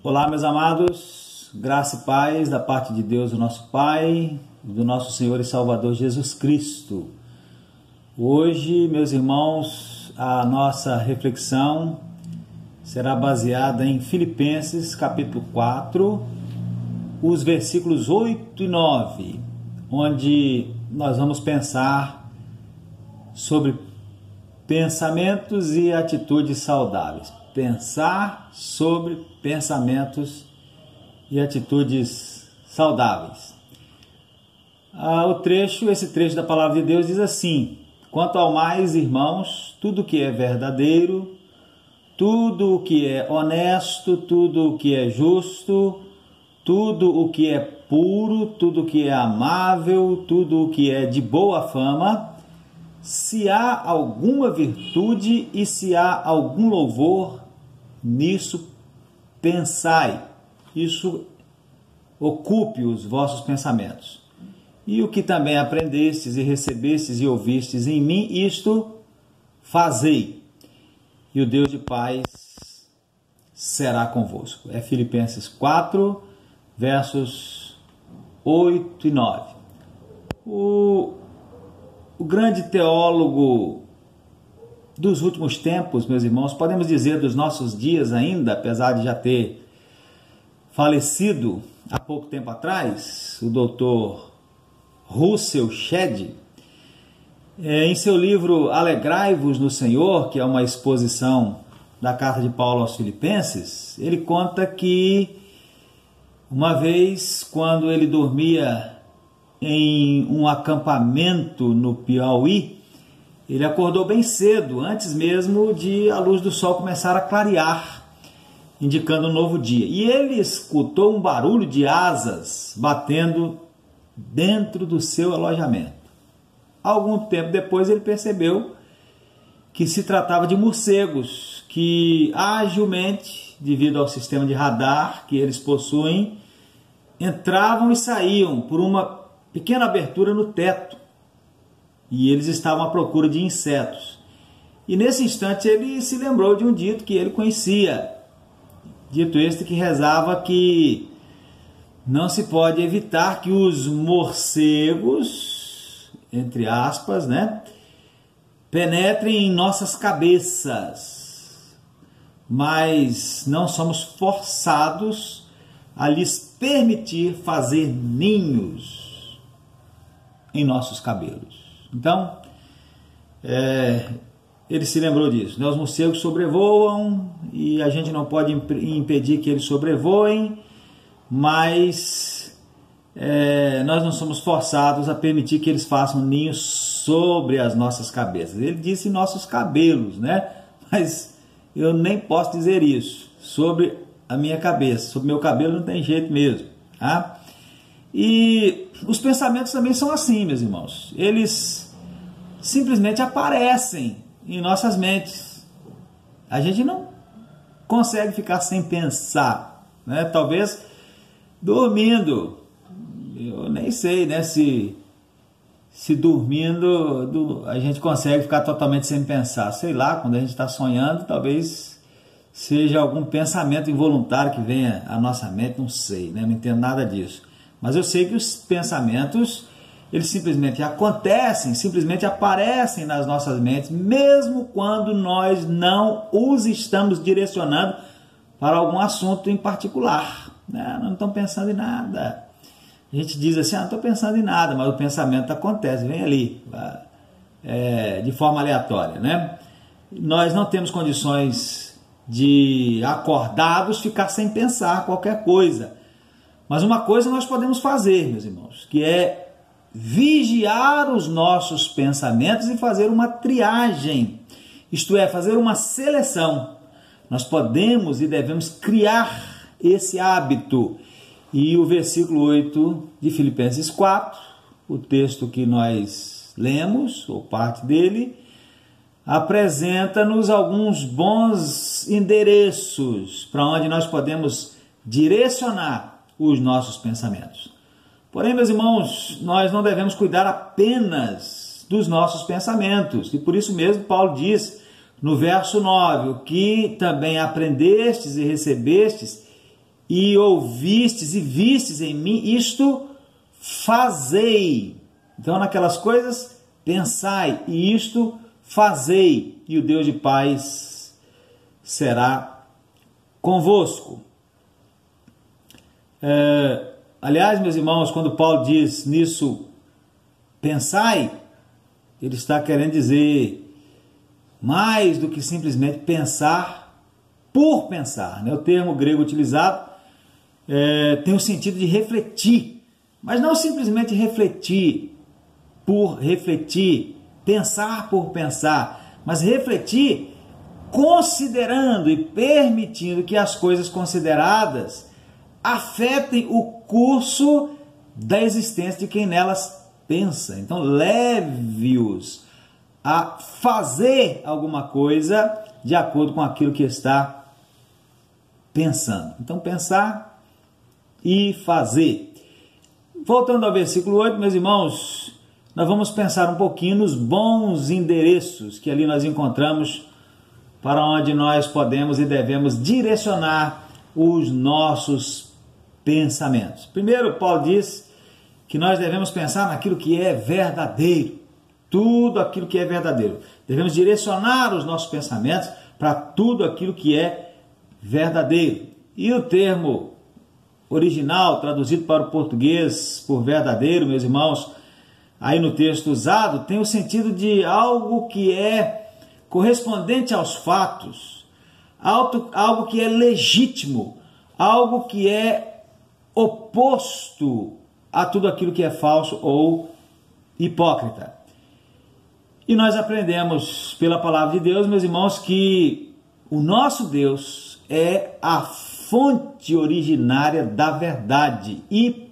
Olá, meus amados, graça e paz da parte de Deus, o nosso Pai, do nosso Senhor e Salvador Jesus Cristo. Hoje, meus irmãos, a nossa reflexão será baseada em Filipenses capítulo 4, os versículos 8 e 9, onde nós vamos pensar sobre pensamentos e atitudes saudáveis. Pensar sobre pensamentos e atitudes saudáveis. Esse trecho da palavra de Deus diz assim: quanto ao mais, irmãos, tudo que é verdadeiro, tudo o que é honesto, tudo o que é justo, tudo o que é puro, tudo o que é amável, tudo o que é de boa fama, se há alguma virtude e se há algum louvor, nisso pensai. Isso ocupe os vossos pensamentos. E o que também aprendestes e recebestes e ouvistes em mim, isto fazei, e o Deus de paz será convosco. É Filipenses 4, versos 8 e 9. O grande teólogo dos últimos tempos, meus irmãos, podemos dizer dos nossos dias ainda, apesar de já ter falecido há pouco tempo atrás, o Dr. Russell Shedd, em seu livro Alegrai-vos no Senhor, que é uma exposição da carta de Paulo aos Filipenses, ele conta que uma vez, quando ele dormia em um acampamento no Piauí, ele acordou bem cedo, antes mesmo de a luz do sol começar a clarear, indicando um novo dia. E ele escutou um barulho de asas batendo dentro do seu alojamento. Algum tempo depois ele percebeu que se tratava de morcegos que agilmente, devido ao sistema de radar que eles possuem, entravam e saíam por uma pequena abertura no teto, e eles estavam à procura de insetos. E nesse instante ele se lembrou de um dito que ele conhecia, dito este que rezava que não se pode evitar que os morcegos, entre aspas, penetrem em nossas cabeças, mas não somos forçados a lhes permitir fazer ninhos em nossos cabelos. Então, ele se lembrou disso. Os morcegos sobrevoam e a gente não pode impedir que eles sobrevoem, mas nós não somos forçados a permitir que eles façam ninhos sobre as nossas cabeças. Ele disse nossos cabelos, mas eu nem posso dizer isso sobre a minha cabeça. Sobre meu cabelo não tem jeito mesmo. Tá? E os pensamentos também são assim, meus irmãos. Eles simplesmente aparecem em nossas mentes. A gente não consegue ficar sem pensar, Talvez dormindo. Eu nem sei, se dormindo a gente consegue ficar totalmente sem pensar. Sei lá, quando a gente está sonhando, talvez seja algum pensamento involuntário que venha à nossa mente, não sei, não entendo nada disso. Mas eu sei que os pensamentos, eles simplesmente acontecem, simplesmente aparecem nas nossas mentes, mesmo quando nós não os estamos direcionando para algum assunto em particular. Não estamos pensando em nada. A gente diz assim, não estou pensando em nada, mas o pensamento acontece, vem ali, de forma aleatória. Nós não temos condições de, acordados, ficar sem pensar qualquer coisa. Mas uma coisa nós podemos fazer, meus irmãos, que é vigiar os nossos pensamentos e fazer uma triagem, isto é, fazer uma seleção. Nós podemos e devemos criar esse hábito. E o versículo 8 de Filipenses 4, o texto que nós lemos, ou parte dele, apresenta-nos alguns bons endereços para onde nós podemos direcionar os nossos pensamentos. Porém, meus irmãos, nós não devemos cuidar apenas dos nossos pensamentos. E por isso mesmo Paulo diz no verso 9, o que também aprendestes e recebestes e ouvistes e vistes em mim, isto fazei. Então, naquelas coisas, pensai, e isto fazei, e o Deus de paz será convosco. Aliás, meus irmãos, quando Paulo diz nisso, pensai, ele está querendo dizer mais do que simplesmente pensar por pensar, né? O termo grego utilizado tem o sentido de refletir, mas não simplesmente refletir por refletir, pensar por pensar, mas refletir considerando e permitindo que as coisas consideradas afetem o curso da existência de quem nelas pensa. Então, leve-os a fazer alguma coisa de acordo com aquilo que está pensando. Então, pensar e fazer. Voltando ao versículo 8, meus irmãos, nós vamos pensar um pouquinho nos bons endereços que ali nós encontramos para onde nós podemos e devemos direcionar os nossos pensamentos. Primeiro, Paulo diz que nós devemos pensar naquilo que é verdadeiro, tudo aquilo que é verdadeiro. Devemos direcionar os nossos pensamentos para tudo aquilo que é verdadeiro. E o termo original, traduzido para o português por verdadeiro, meus irmãos, aí no texto usado, tem o sentido de algo que é correspondente aos fatos, algo que é legítimo, algo que é oposto a tudo aquilo que é falso ou hipócrita. E nós aprendemos pela palavra de Deus, meus irmãos, que o nosso Deus é a fonte originária da verdade e,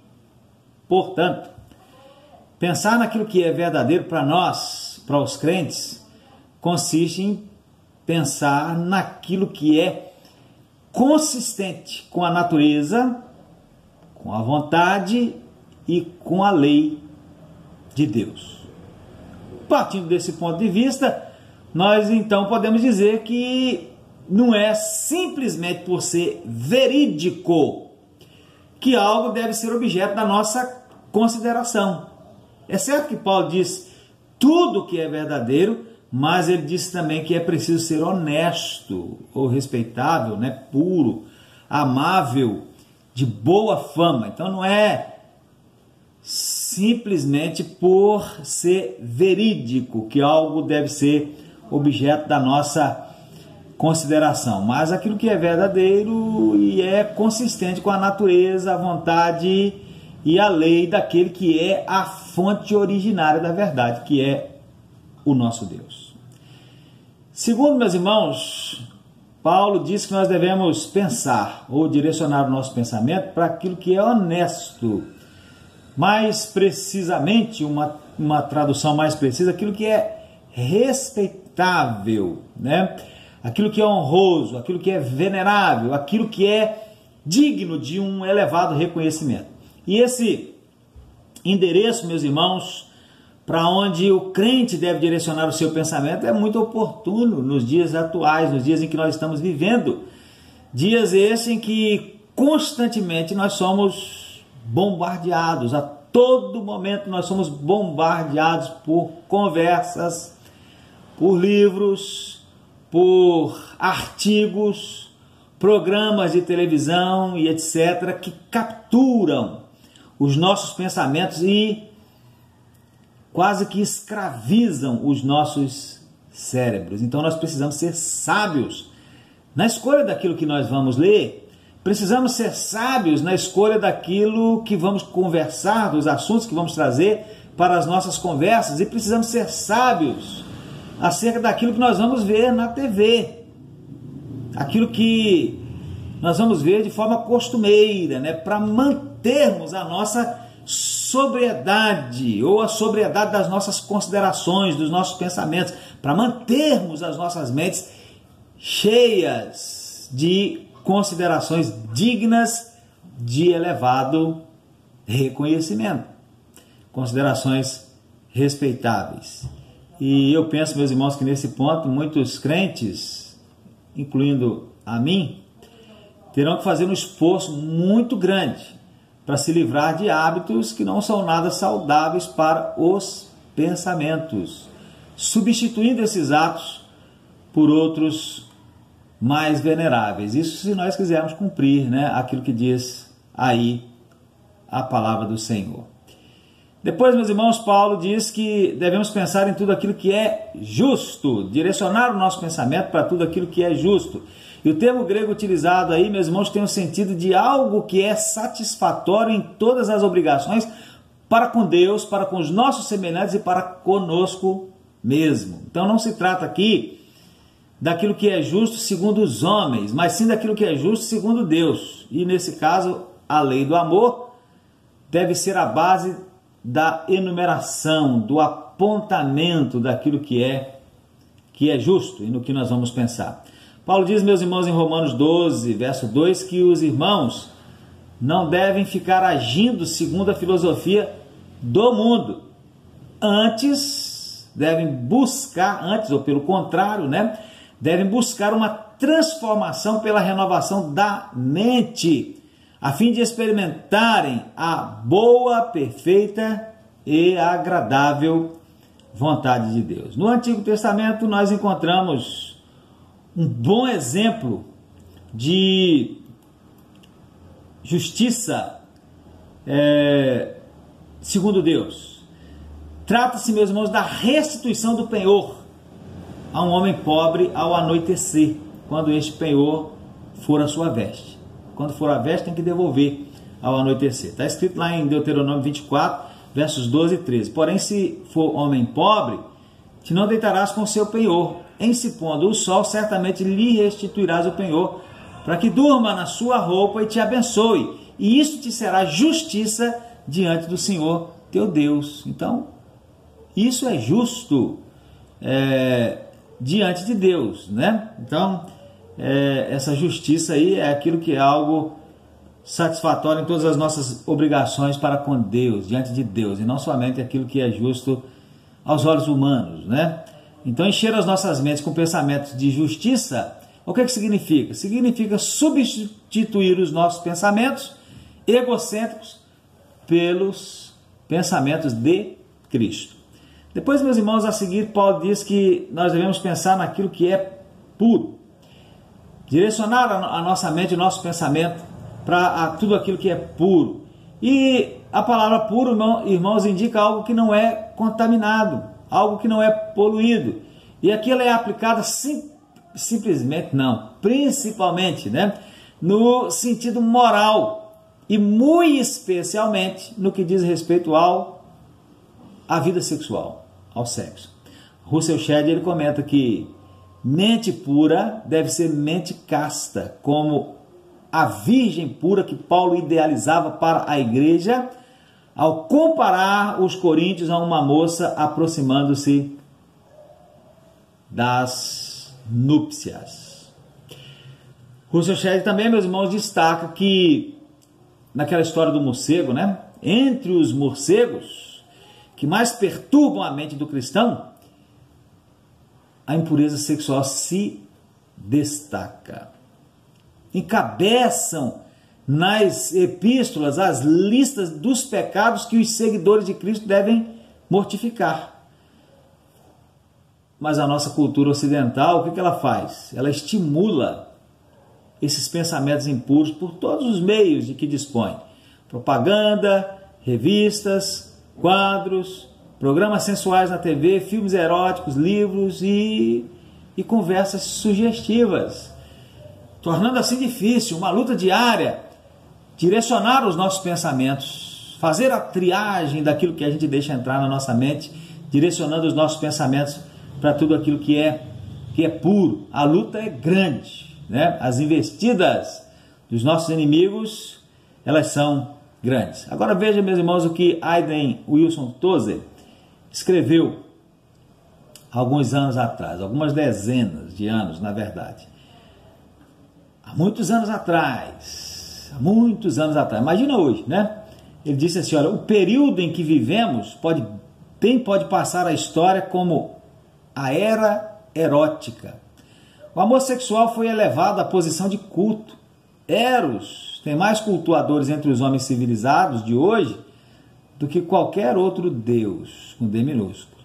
portanto, pensar naquilo que é verdadeiro para nós, para os crentes, consiste em pensar naquilo que é consistente com a natureza, com a vontade e com a lei de Deus. Partindo desse ponto de vista, nós então podemos dizer que não é simplesmente por ser verídico que algo deve ser objeto da nossa consideração. É certo que Paulo diz tudo que é verdadeiro, mas ele disse também que é preciso ser honesto ou respeitável, né? Puro, amável, de boa fama. Então não é simplesmente por ser verídico que algo deve ser objeto da nossa consideração, mas aquilo que é verdadeiro e é consistente com a natureza, a vontade e a lei daquele que é a fonte originária da verdade, que é o nosso Deus. Segundo, meus irmãos, Paulo diz que nós devemos pensar ou direcionar o nosso pensamento para aquilo que é honesto. Mais precisamente, uma tradução mais precisa, aquilo que é respeitável, né? Aquilo que é honroso, aquilo que é venerável, aquilo que é digno de um elevado reconhecimento. E esse endereço, meus irmãos, para onde o crente deve direcionar o seu pensamento é muito oportuno nos dias atuais, nos dias em que nós estamos vivendo. Dias esses em que constantemente nós somos bombardeados, a todo momento nós somos bombardeados por conversas, por livros, por artigos, programas de televisão e etc., que capturam os nossos pensamentos e quase que escravizam os nossos cérebros. Então nós precisamos ser sábios na escolha daquilo que nós vamos ler, precisamos ser sábios na escolha daquilo que vamos conversar, dos assuntos que vamos trazer para as nossas conversas, e precisamos ser sábios acerca daquilo que nós vamos ver na TV, aquilo que nós vamos ver de forma costumeira, né, para mantermos a nossa sobriedade ou a sobriedade das nossas considerações, dos nossos pensamentos, para mantermos as nossas mentes cheias de considerações dignas de elevado reconhecimento, considerações respeitáveis. E eu penso, meus irmãos, que nesse ponto muitos crentes, incluindo a mim, terão que fazer um esforço muito grande para se livrar de hábitos que não são nada saudáveis para os pensamentos, substituindo esses atos por outros mais veneráveis. Isso se nós quisermos cumprir, né, aquilo que diz aí a palavra do Senhor. Depois, meus irmãos, Paulo diz que devemos pensar em tudo aquilo que é justo, direcionar o nosso pensamento para tudo aquilo que é justo. E o termo grego utilizado aí, meus irmãos, tem o sentido de algo que é satisfatório em todas as obrigações para com Deus, para com os nossos semelhantes e para conosco mesmo. Então não se trata aqui daquilo que é justo segundo os homens, mas sim daquilo que é justo segundo Deus. E nesse caso, a lei do amor deve ser a base da enumeração, do apontamento daquilo que é justo e no que nós vamos pensar. Paulo diz, meus irmãos, em Romanos 12, verso 2, que os irmãos não devem ficar agindo segundo a filosofia do mundo. Antes, ou pelo contrário, né? Devem buscar uma transformação pela renovação da mente, a fim de experimentarem a boa, perfeita e agradável vontade de Deus. No Antigo Testamento nós encontramos um bom exemplo de justiça segundo Deus. Trata-se, meus irmãos, da restituição do penhor a um homem pobre ao anoitecer, quando este penhor for a sua veste. Quando for a veste, tem que devolver ao anoitecer. Está escrito lá em Deuteronômio 24, versos 12 e 13. Porém, se for homem pobre, te não deitarás com o seu penhor. Em se pondo o sol, certamente lhe restituirás o penhor, para que durma na sua roupa e te abençoe. E isto te será justiça diante do Senhor teu Deus. Então, isso é justo diante de Deus, né? Então, essa justiça aí é aquilo que é algo satisfatório em todas as nossas obrigações para com Deus, diante de Deus, e não somente aquilo que é justo aos olhos humanos, né? Então, encher as nossas mentes com pensamentos de justiça, o que significa? Significa substituir os nossos pensamentos egocêntricos pelos pensamentos de Cristo. Depois, meus irmãos, a seguir, Paulo diz que nós devemos pensar naquilo que é puro. Direcionar a nossa mente, o nosso pensamento para tudo aquilo que é puro. E a palavra puro, irmãos, indica algo que não é contaminado, algo que não é poluído. E aqui ela é aplicada principalmente, né, no sentido moral e muito especialmente no que diz respeito à vida sexual, ao sexo. Russell Shedd, ele comenta que mente pura deve ser mente casta, como a virgem pura que Paulo idealizava para a igreja, ao comparar os coríntios a uma moça aproximando-se das núpcias. Russell Shedd também, meus irmãos, destaca que naquela história do morcego, né, entre os morcegos que mais perturbam a mente do cristão, a impureza sexual se destaca. Encabeçam nas epístolas as listas dos pecados que os seguidores de Cristo devem mortificar. Mas a nossa cultura ocidental, o que ela faz? Ela estimula esses pensamentos impuros por todos os meios de que dispõe. Propaganda, revistas, quadros, programas sensuais na TV, filmes eróticos, livros e conversas sugestivas, tornando assim difícil, uma luta diária, direcionar os nossos pensamentos, fazer a triagem daquilo que a gente deixa entrar na nossa mente, direcionando os nossos pensamentos para tudo aquilo que é puro. A luta é grande, né? As investidas dos nossos inimigos, elas são grandes. Agora veja, meus irmãos, o que Aiden Wilson Tozer escreveu alguns anos atrás, algumas dezenas de anos, na verdade. Há muitos anos atrás, imagina hoje, né? Ele disse assim, olha, o período em que vivemos pode passar a história como a era erótica. O amor sexual foi elevado à posição de culto. Eros tem mais cultuadores entre os homens civilizados de hoje do que qualquer outro deus, com D minúsculo.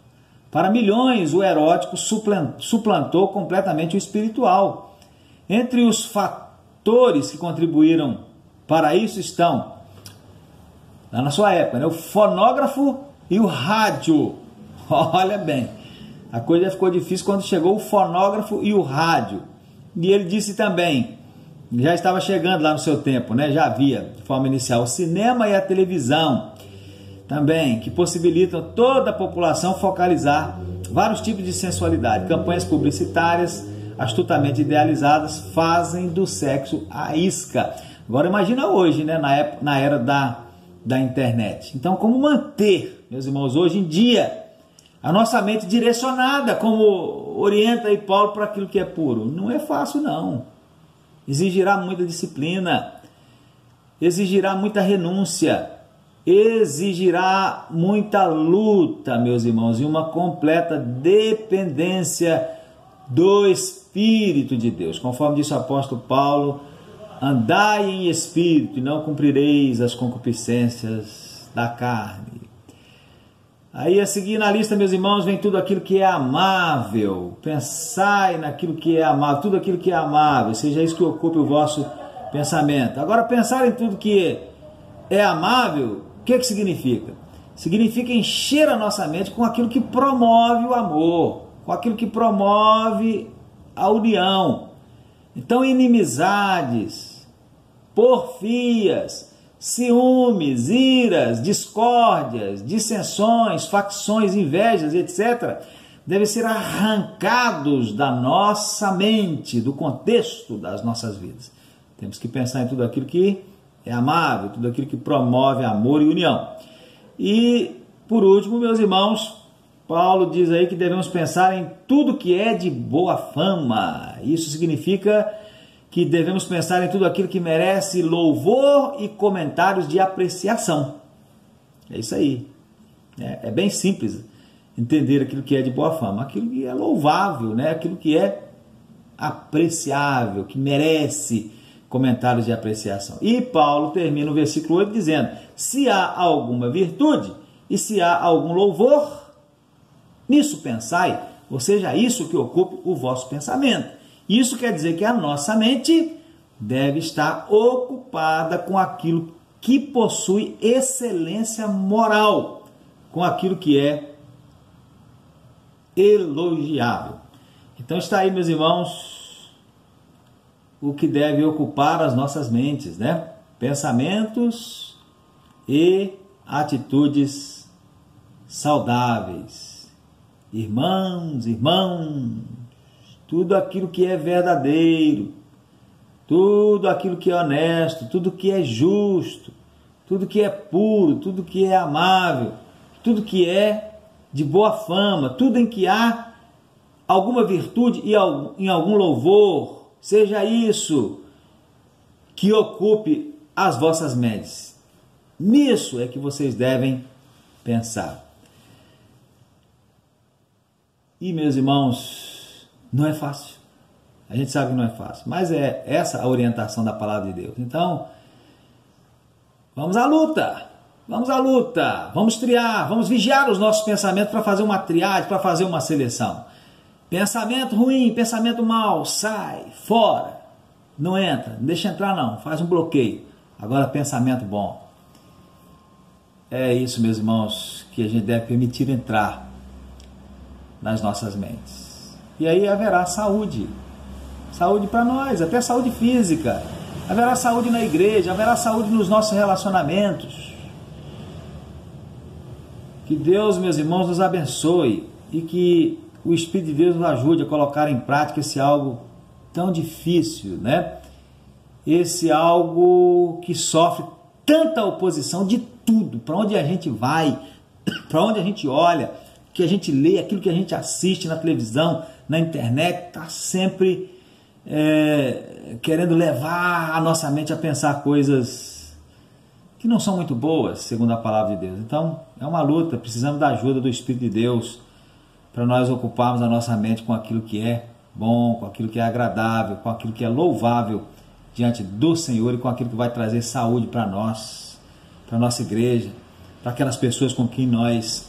Para milhões, o erótico suplantou completamente o espiritual. Entre os fatores que contribuíram para isso estão, na sua época, né, o fonógrafo e o rádio. Olha bem, a coisa ficou difícil quando chegou o fonógrafo e o rádio. E ele disse também, já estava chegando lá no seu tempo, né? Já havia, de forma inicial, o cinema e a televisão também, que possibilitam toda a população focalizar vários tipos de sensualidade. Campanhas publicitárias astutamente idealizadas fazem do sexo a isca. Agora imagina hoje, né? Na era da internet. Então, como manter, meus irmãos, hoje em dia, a nossa mente direcionada, como orienta aí Paulo, para aquilo que é puro? Não é fácil, não. Exigirá muita disciplina, exigirá muita renúncia, exigirá muita luta, meus irmãos, e uma completa dependência do Espírito de Deus. Conforme disse o apóstolo Paulo, andai em espírito e não cumprireis as concupiscências da carne. Aí a seguir na lista, meus irmãos, vem tudo aquilo que é amável. Pensai naquilo que é amável, tudo aquilo que é amável, seja isso que ocupe o vosso pensamento. Agora, pensar em tudo que é amável, o que significa? Significa encher a nossa mente com aquilo que promove o amor, com aquilo que promove a união. Então, inimizades, porfias, ciúmes, iras, discórdias, dissensões, facções, invejas, etc., devem ser arrancados da nossa mente, do contexto das nossas vidas. Temos que pensar em tudo aquilo que é amável, tudo aquilo que promove amor e união. E, por último, meus irmãos, Paulo diz aí que devemos pensar em tudo que é de boa fama. Isso significa que devemos pensar em tudo aquilo que merece louvor e comentários de apreciação. É isso aí. É bem simples entender aquilo que é de boa fama. Aquilo que é louvável, né? Aquilo que é apreciável, que merece comentários de apreciação. E Paulo termina o versículo 8 dizendo, se há alguma virtude e se há algum louvor, nisso pensai, ou seja, isso que ocupe o vosso pensamento. Isso quer dizer que a nossa mente deve estar ocupada com aquilo que possui excelência moral, com aquilo que é elogiável. Então está aí, meus irmãos, o que deve ocupar as nossas mentes, né? Pensamentos e atitudes saudáveis. Irmãos, tudo aquilo que é verdadeiro, tudo aquilo que é honesto, tudo que é justo, tudo que é puro, tudo que é amável, tudo que é de boa fama, tudo em que há alguma virtude e em algum louvor, seja isso que ocupe as vossas mentes. Nisso é que vocês devem pensar. E, meus irmãos, não é fácil. A gente sabe que não é fácil, mas é essa a orientação da palavra de Deus. Então, vamos à luta, vamos triar, vamos vigiar os nossos pensamentos para fazer uma triagem, para fazer uma seleção. Pensamento ruim, pensamento mau, sai, fora, não entra, não deixa entrar não, faz um bloqueio. Agora, pensamento bom. É isso, meus irmãos, que a gente deve permitir entrar nas nossas mentes. E aí haverá saúde para nós, até saúde física, haverá saúde na igreja, haverá saúde nos nossos relacionamentos. Que Deus, meus irmãos, nos abençoe e que o Espírito de Deus nos ajude a colocar em prática esse algo tão difícil, né? Esse algo que sofre tanta oposição de tudo, para onde a gente vai, para onde a gente olha, que a gente lê, aquilo que a gente assiste na televisão, na internet, está sempre querendo levar a nossa mente a pensar coisas que não são muito boas, segundo a palavra de Deus. Então, é uma luta, precisamos da ajuda do Espírito de Deus para nós ocuparmos a nossa mente com aquilo que é bom, com aquilo que é agradável, com aquilo que é louvável diante do Senhor e com aquilo que vai trazer saúde para nós, para a nossa igreja, para aquelas pessoas com quem nós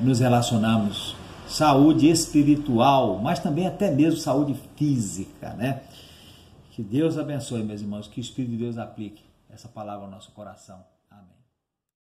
nos relacionamos. Saúde espiritual, mas também até mesmo saúde física, né? Que Deus abençoe, meus irmãos, que o Espírito de Deus aplique essa palavra ao nosso coração.